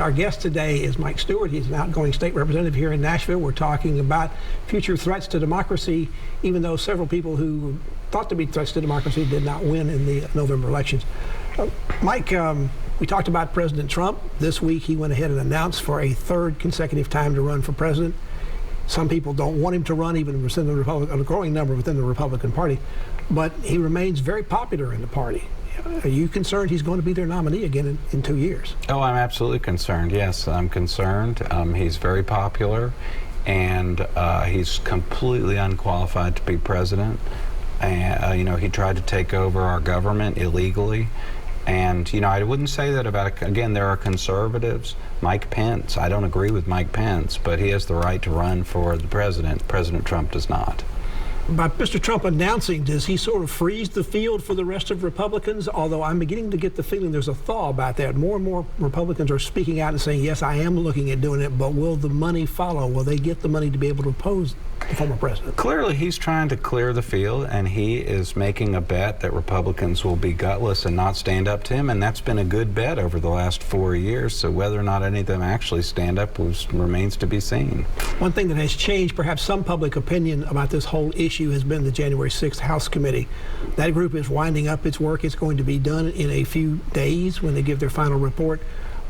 Our guest today is Mike Stewart. He's an outgoing state representative here in Nashville. We're talking about future threats to democracy, even though several people who thought to be threats to democracy did not win in the November elections. Mike, we talked about President Trump. This week he went ahead and announced for a third consecutive time to run for president. Some people don't want him to run, even within the Republican, a growing number within the Republican Party, but he remains very popular in the party. Are you concerned he's going to be their nominee again in 2 years? Oh, I'm absolutely concerned. Yes, I'm concerned. He's very popular, and he's completely unqualified to be president. And he tried to take over our government illegally. And, I wouldn't say that about, again, there are conservatives. Mike Pence, I don't agree with Mike Pence, but he has the right to run for the president. President Trump does not. By Mr. Trump announcing, does he sort of freeze the field for the rest of Republicans? Although I'm beginning to get the feeling there's a thaw about that. More and more Republicans are speaking out and saying, yes, I am looking at doing it, but will the money follow? Will they get the money to be able to oppose the former president? Clearly, he's trying to clear the field, and he is making a bet that Republicans will be gutless and not stand up to him, and that's been a good bet over the last 4 years. So whether or not any of them actually stand up remains to be seen. One thing that has changed, perhaps some public opinion about this whole issue, has been the January 6th House Committee. That group is winding up its work. It's going to be done in a few days when they give their final report.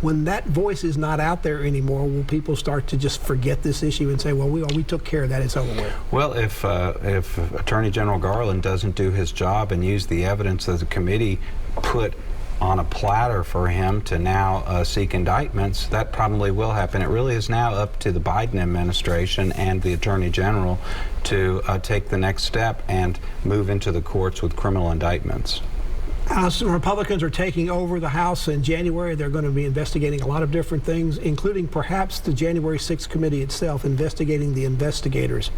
When that voice is not out there anymore, will people start to just forget this issue and say, well, we took care of that, it's over with? Well, if Attorney General Garland doesn't do his job and use the evidence that the committee put on a platter for him to now seek indictments, that probably will happen. It really is now up to the Biden administration and the Attorney General to take the next step and move into the courts with criminal indictments. Republicans are taking over the House in January. They're going to be investigating a lot of different things, including perhaps the January 6th committee itself, investigating the investigators.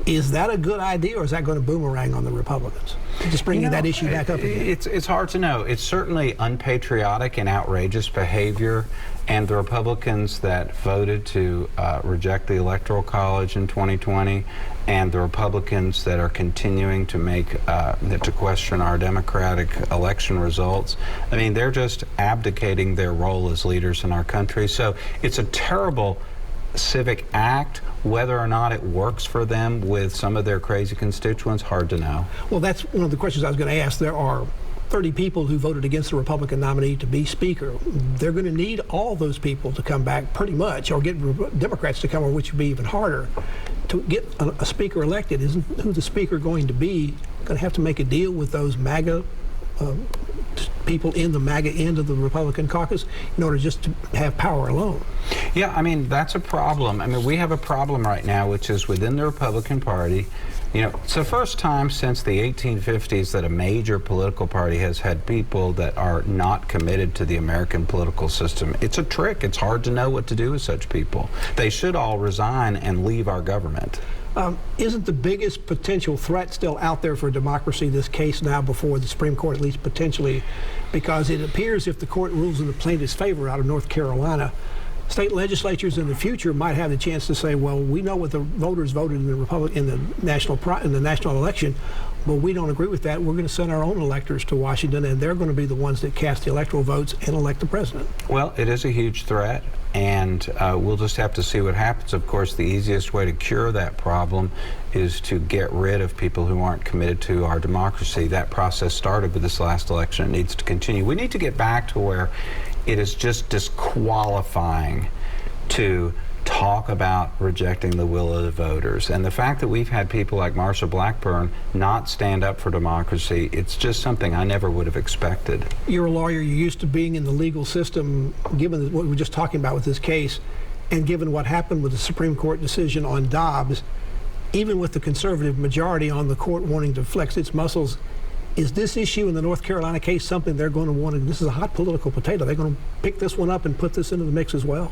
Is that a good idea, or is that going to boomerang on the Republicans? Just bringing that issue back up again. It's hard to know. It's certainly unpatriotic and outrageous behavior, and the Republicans that voted to reject the Electoral College in 2020, and the Republicans that are continuing to to question our democratic election results, I mean, they're just abdicating their role as leaders in our country. So it's a terrible civic act. Whether or not it works for them with some of their crazy constituents, hard to know. Well, that's one of the questions I was going to ask. There are 30 people who voted against the Republican nominee to be Speaker. They're going to need all those people to come back pretty much, or get Democrats to come, or which would be even harder. To get a Speaker elected, isn't who the Speaker going to be going to have to make a deal with those MAGA people in the MAGA end of the Republican caucus in order just to have power alone? Yeah, I mean, that's a problem. I mean, we have a problem right now, which is within the Republican Party. It's the first time since the 1850s that a major political party has had people that are not committed to the American political system. It's a trick. It's hard to know what to do with such people. They should all resign and leave our government. Isn't the biggest potential threat still out there for democracy this case now before the Supreme Court, at least potentially, because it appears if the court rules in the plaintiff's favor out of North Carolina, state legislatures in the future might have the chance to say, well, we know what the voters voted in the national election, but we don't agree with that. We're going to send our own electors to Washington, and they're going to be the ones that cast the electoral votes and elect the president. Well, it is a huge threat, and we'll just have to see what happens. Of course, the easiest way to cure that problem is to get rid of people who aren't committed to our democracy. That process started with this last election. It needs to continue. We need to get back to where it is just disqualifying to talk about rejecting the will of the voters. And the fact that we've had people like Marsha Blackburn not stand up for democracy, it's just something I never would have expected. You're a lawyer. You're used to being in the legal system. Given what we were just talking about with this case, and given what happened with the Supreme Court decision on Dobbs, even with the conservative majority on the court wanting to flex its muscles, is this issue in the North Carolina case something they're going to want to, this is a hot political potato, they're going to pick this one up and put this into the mix as well?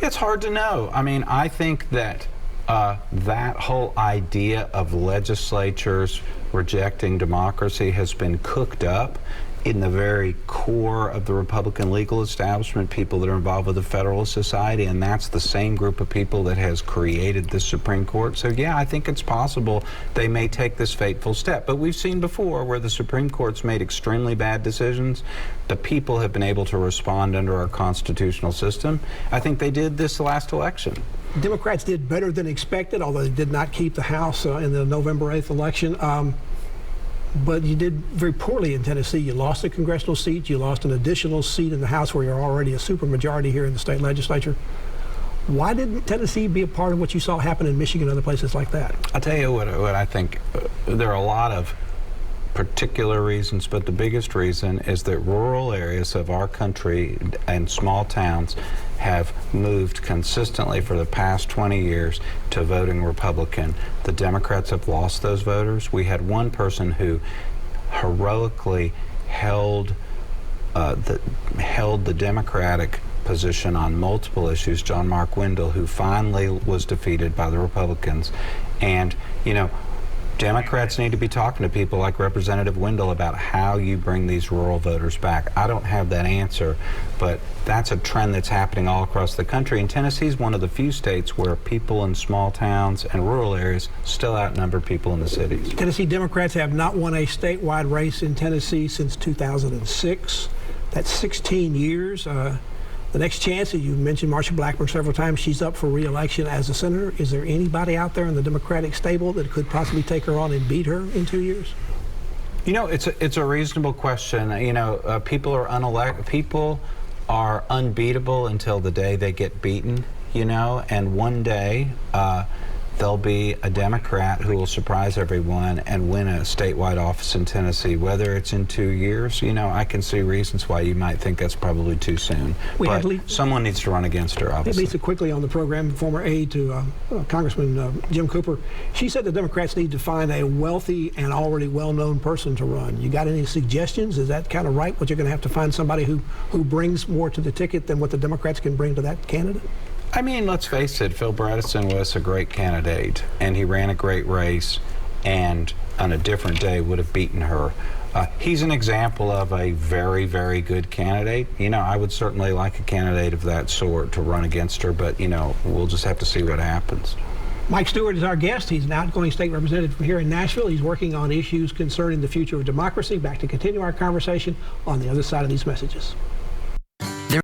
It's hard to know. I mean, I think that that whole idea of legislatures rejecting democracy has been cooked up in the very core of the Republican legal establishment, people that are involved with the Federalist Society, and that's the same group of people that has created the Supreme Court. So yeah, I think it's possible they may take this fateful step. But we've seen before where the Supreme Court's made extremely bad decisions. The people have been able to respond under our constitutional system. I think they did this last election. Democrats did better than expected, although they did not keep the House in the November 8th election. But you did very poorly in Tennessee. You lost a congressional seat. You lost an additional seat in the House where you're already a supermajority here in the state legislature. Why didn't Tennessee be a part of what you saw happen in Michigan and other places like that? I'll tell you what I think. There are a lot of particular reasons, but the biggest reason is that rural areas of our country and small towns have moved consistently for the past 20 years to voting Republican. The Democrats have lost those voters. We had one person who heroically held the Democratic position on multiple issues, John Mark Wendell, who finally was defeated by the Republicans. And, you know, Democrats need to be talking to people like Representative Wendell about how you bring these rural voters back. I don't have that answer, but that's a trend that's happening all across the country. And Tennessee is one of the few states where people in small towns and rural areas still outnumber people in the cities. Tennessee Democrats have not won a statewide race in Tennessee since 2006. That's 16 years. The next chance, you mentioned Marsha Blackburn several times, she's up for re-election as a senator. Is there anybody out there in the Democratic stable that could possibly take her on and beat her in 2 years? You know, it's a reasonable question. You know, people are unbeatable until the day they get beaten, you know, and one day there'll be a Democrat who will surprise everyone and win a statewide office in Tennessee. Whether it's in 2 years, you know, I can see reasons why you might think that's probably too soon. But someone needs to run against her, obviously. Lisa quickly on the program, former aide to Congressman Jim Cooper. She said the Democrats need to find a wealthy and already well-known person to run. You got any suggestions? Is that kind of right? What you're going to have to find somebody who brings more to the ticket than what the Democrats can bring to that candidate? I mean, let's face it, Phil Bredesen was a great candidate, and he ran a great race, and on a different day would have beaten her. He's an example of a very, very good candidate. You know, I would certainly like a candidate of that sort to run against her, but, you know, we'll just have to see what happens. Mike Stewart is our guest. He's an outgoing state representative from here in Nashville. He's working on issues concerning the future of democracy. Back to continue our conversation on the other side of these messages.